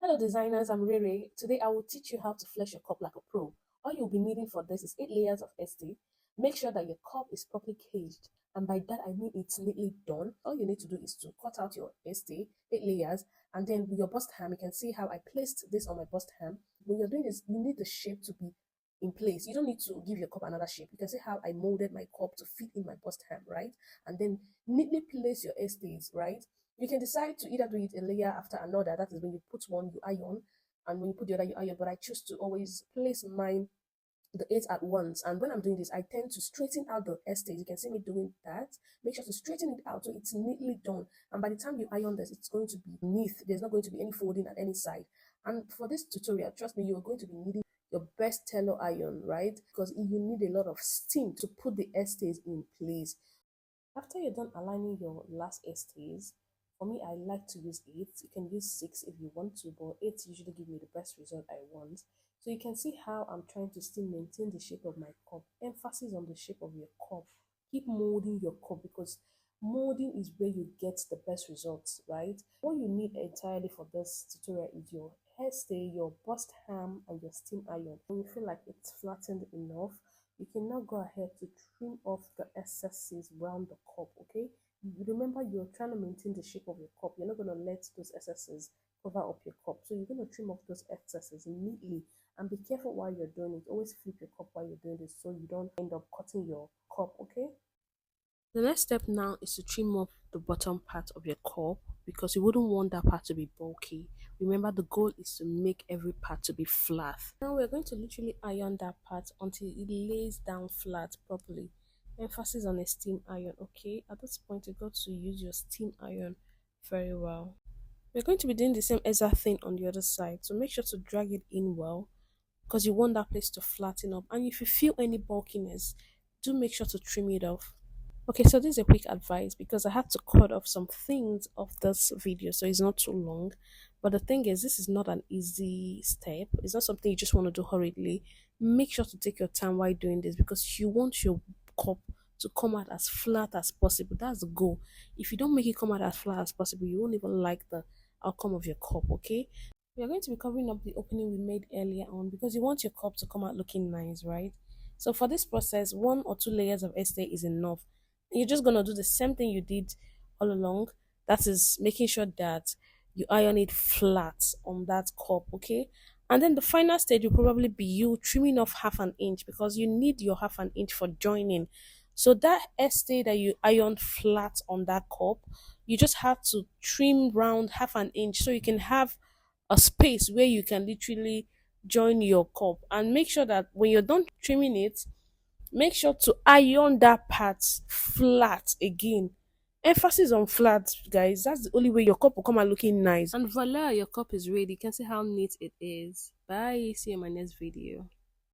Hello designers, I'm Rere. Today I will teach you how to flesh your cup like a pro. All you'll be needing for this is 8 layers of Airstay. Make sure that your cup is properly caged, and by that I mean it's neatly done. All you need to do is to cut out your Airstay, 8 layers, and then with your bust ham, you can see how I placed this on my bust ham. When you're doing this, you need the shape to be in place. You don't need to give your cup another shape. You can see how I molded my cup to fit in my bust ham, right? And then neatly place your Airstays, right? You can decide to either do it a layer after another. That is when you put one, you iron, and when you put the other, you iron. But I choose to always place mine the eight at once. And when I'm doing this, I tend to straighten out the estate. You can see me doing that. Make sure to straighten it out so it's neatly done. And by the time you iron this, it's going to be neat. There's not going to be any folding at any side. And for this tutorial, trust me, you're going to be needing your best tello iron, right? Because you need a lot of steam to put the estates in place. After you're done aligning your last estates, for me, I like to use 8. You can use 6 if you want to, but 8 usually give me the best result I want. So you can see how I'm trying to still maintain the shape of my cup. Emphasis on the shape of your cup. Keep molding your cup because molding is where you get the best results, right? What you need entirely for this tutorial is your hairstay, your bust ham, and your steam iron. When you feel like it's flattened enough, you can now go ahead to trim off the excesses around the cup, okay? Remember, you're trying to maintain the shape of your cup. You're not going to let those excesses cover up your cup. So you're going to trim off those excesses neatly and be careful while you're doing it. Always flip your cup while you're doing this so you don't end up cutting your cup, okay? The next step now is to trim off the bottom part of your cup because you wouldn't want that part to be bulky. Remember, the goal is to make every part to be flat. Now we're going to literally iron that part until it lays down flat properly. Emphasis on a steam iron, okay? At this point, you got to use your steam iron very well. We're going to be doing the same exact thing on the other side, so make sure to drag it in well because you want that place to flatten up. And if you feel any bulkiness, do make sure to trim it off. Okay, so this is a quick advice because I had to cut off some things of this video so it's not too long. But the thing is, this is not an easy step. It's not something you just want to do hurriedly. Make sure to take your time while doing this because you want your cup to come out as flat as possible. That's the goal. If you don't make it come out as flat as possible, you won't even like the outcome of your cup, okay? We are going to be covering up the opening we made earlier on because you want your cup to come out looking nice, right? So for this process, 1 or 2 layers of Estee is enough. You're just gonna do the same thing you did all along. That is making sure that you iron it flat on that cup, okay? And then the final stage will probably be you trimming off half an inch because you need your half an inch for joining. So that Estee that you ironed flat on that cup, you just have to trim round half an inch so you can have a space where you can literally join your cup. And make sure that when you're done trimming it, make sure to iron that part flat again. Emphasis on flat, guys. That's the only way your cup will come out looking nice. And voila, your cup is ready. You can see how neat it is. Bye. See you in my next video.